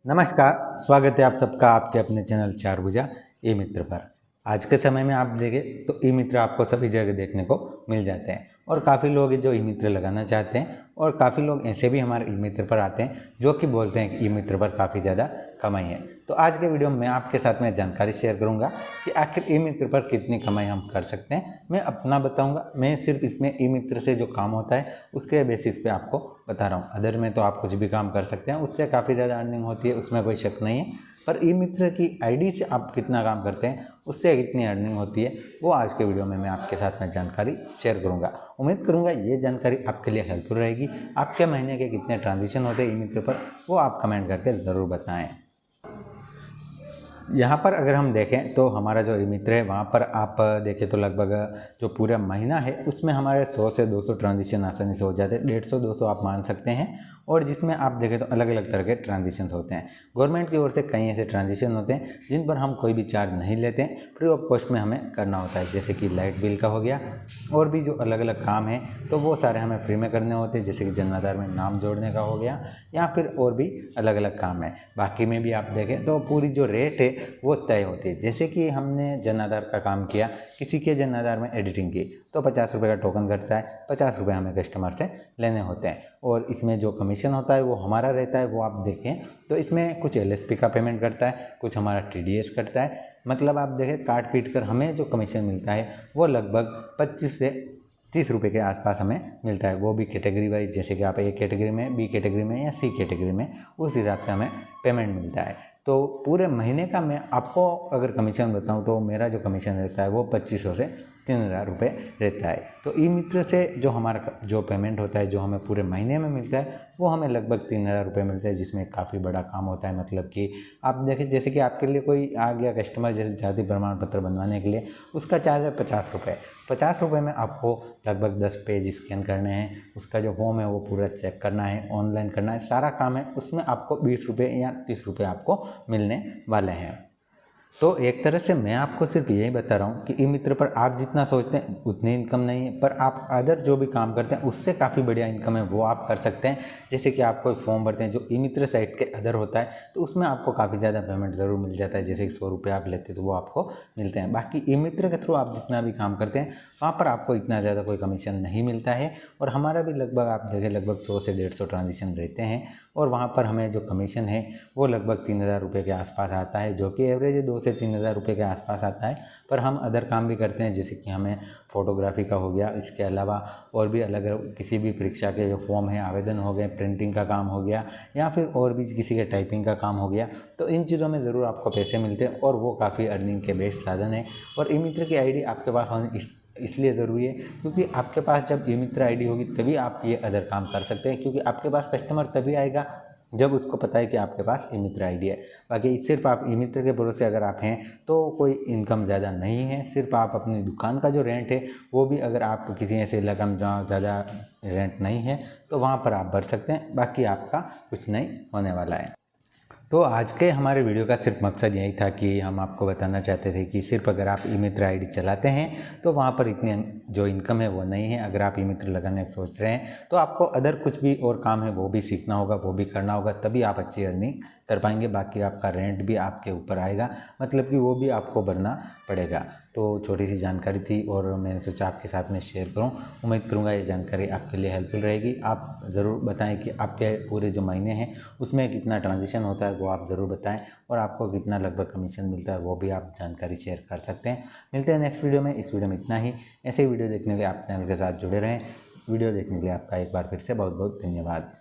नमस्कार, स्वागत है आप सबका आपके अपने चैनल चार भुजा ई मित्र पर। आज के समय में आप देखें तो ई मित्र आपको सभी जगह देखने को मिल जाते हैं और काफ़ी लोग हैं जो ई मित्र लगाना चाहते हैं और काफ़ी लोग ऐसे भी हमारे ई मित्र पर आते हैं जो कि बोलते हैं कि ई मित्र पर काफ़ी ज़्यादा कमाई है। तो आज के वीडियो में मैं आपके साथ में जानकारी शेयर करूंगा कि आखिर ई मित्र पर कितनी कमाई हम कर सकते हैं। मैं अपना बताऊंगा, मैं सिर्फ इसमें ई मित्र से जो काम होता है उसके बेसिस पे आपको बता रहा हूँ। अदर में तो आप कुछ भी काम कर सकते हैं, उससे काफ़ी ज़्यादा अर्निंग होती है, उसमें कोई शक नहीं है। पर ई मित्र की आईडी से आप कितना काम करते हैं, उससे कितनी अर्निंग होती है, वो आज के वीडियो में मैं आपके साथ में जानकारी शेयर करूंगा। उम्मीद करूंगा ये जानकारी आपके लिए हेल्पफुल रहेगी। आपके महीने के कितने ट्रांजेक्शन होते हैं ई मित्र पर, वो आप कमेंट करके ज़रूर बताएं। यहाँ पर अगर हम देखें तो हमारा जो ई मित्र है वहाँ पर आप देखें तो लगभग जो पूरा महीना है उसमें हमारे 100 से 200 ट्रांजेक्शन आसानी से हो जाते हैं। 150-200 आप मान सकते हैं। और जिसमें आप देखें तो अलग अलग तरह के ट्रांजेक्शन होते हैं। गवर्नमेंट की ओर से कई ऐसे ट्रांजेक्शन होते हैं जिन पर हम कोई भी चार्ज नहीं लेते हैं, फ्री ऑफ कॉस्ट में हमें करना होता है। जैसे कि लाइट बिल का हो गया, और भी जो अलग अलग काम है तो वो सारे हमें फ्री में करने होते हैं। जैसे कि जन आधार में नाम जोड़ने का हो गया, या फिर और भी अलग अलग काम है। बाकी में भी आप देखें तो पूरी जो रेट है वो तय होती है। जैसे कि हमने जन आधार का काम किया, किसी के जन आधार में एडिटिंग की, तो 50 रुपये का टोकन कटता है। 50 रुपये हमें कस्टमर से लेने होते हैं। और इसमें जो कमीशन होता है वो हमारा रहता है। वो आप देखें तो इसमें कुछ LSP का पेमेंट करता है, कुछ हमारा TDS करता है। मतलब आप देखें काट पीट कर हमें जो कमीशन मिलता है वो लगभग 25 से 30 रुपये के आसपास हमें मिलता है। वो भी कैटेगरी वाइज, जैसे कि आप A कैटेगरी में, B कैटेगरी में या C कैटेगरी में, उस हिसाब से हमें पेमेंट मिलता है। तो पूरे महीने का मैं आपको अगर कमीशन बताऊं तो मेरा जो कमीशन रहता है वो 2500 से 3000 रुपये रहता है। तो ई मित्र से जो हमारा जो पेमेंट होता है, जो हमें पूरे महीने में मिलता है, वो हमें लगभग 3000 रुपये मिलता है, जिसमें काफ़ी बड़ा काम होता है। मतलब कि आप देखें जैसे कि आपके लिए कोई आ गया कस्टमर, जैसे जाति प्रमाण पत्र बनवाने के लिए, उसका चार्ज है 50 रुपये। 50 रुपये में आपको लगभग 10 पेज स्कैन करने हैं, उसका जो फॉर्म है वो पूरा चेक करना है, ऑनलाइन करना है, सारा काम है। उसमें आपको 20 रुपये या 30 रुपये आपको मिलने वाले हैं। तो एक तरह से मैं आपको सिर्फ यही बता रहा हूँ कि ई मित्र पर आप जितना सोचते हैं उतनी इनकम नहीं है, पर आप अदर जो भी काम करते हैं उससे काफ़ी बढ़िया इनकम है, वो आप कर सकते हैं। जैसे कि आप कोई फॉर्म भरते हैं जो ई मित्र साइट के अदर होता है, तो उसमें आपको काफ़ी ज़्यादा पेमेंट ज़रूर मिल जाता है। जैसे कि 100 रुपये आप लेते हैं तो वो आपको मिलते हैं। बाकी ई मित्र के थ्रू आप जितना भी काम करते हैं वहाँ पर आपको इतना ज़्यादा कोई कमीशन नहीं मिलता है। और हमारा भी लगभग आप देखें लगभग 100 से 150 ट्रांजेक्शन रहते हैं, और वहाँ पर हमें जो कमीशन है वो लगभग 3000 रुपये के आसपास आता है, जो कि एवरेज 2 से 3000 रुपये के आसपास आता है। पर हम अदर काम भी करते हैं, जैसे कि हमें फोटोग्राफी का हो गया, इसके अलावा और भी अलग अलग किसी भी परीक्षा के जो फॉर्म है, आवेदन हो गए, प्रिंटिंग का काम हो गया, या फिर और भी किसी के टाइपिंग का काम हो गया। तो इन चीज़ों में ज़रूर आपको पैसे मिलते हैं और वो काफ़ी अर्निंग के बेस्ट साधन है। और ई मित्र की आईडी आपके पास होनी इसलिए ज़रूरी है क्योंकि आपके पास जब ई मित्र आईडी होगी तभी आप ये अदर काम कर सकते हैं, क्योंकि आपके पास कस्टमर तभी आएगा जब उसको पता है कि आपके पास ई मित्र आईडी है। बाकी सिर्फ आप ई मित्र के भरोसे अगर आप हैं तो कोई इनकम ज़्यादा नहीं है। सिर्फ आप अपनी दुकान का जो रेंट है वो भी अगर आप किसी ऐसे इलाका में जहाँ ज़्यादा रेंट नहीं है तो वहाँ पर आप भर सकते हैं, बाकी आपका कुछ नहीं होने वाला है। तो आज के हमारे वीडियो का सिर्फ मकसद यही था कि हम आपको बताना चाहते थे कि सिर्फ अगर आप ई मित्र आईडी चलाते हैं तो वहाँ पर इतनी जो इनकम है वो नहीं है। अगर आप ई मित्र लगाने की सोच रहे हैं तो आपको अदर कुछ भी और काम है वो भी सीखना होगा, वो भी करना होगा, तभी आप अच्छी अर्निंग कर पाएंगे। बाकी आपका रेंट भी आपके ऊपर आएगा, मतलब कि वो भी आपको भरना पड़ेगा। तो छोटी सी जानकारी थी और मैंने सोचा आपके साथ में शेयर करूं। उम्मीद करूंगा ये जानकारी आपके लिए हेल्पफुल रहेगी। आप ज़रूर बताएं कि आपके पूरे जो महीने हैं उसमें कितना ट्रांजेक्शन होता है, वो आप ज़रूर बताएं, और आपको कितना लगभग कमीशन मिलता है वो भी आप जानकारी शेयर कर सकते हैं। मिलते हैं नेक्स्ट वीडियो में। इस वीडियो में इतना ही। ऐसे ही वीडियो देखने के लिए आप चैनल के साथ जुड़े रहें। वीडियो देखने के लिए आपका एक बार फिर से बहुत बहुत धन्यवाद।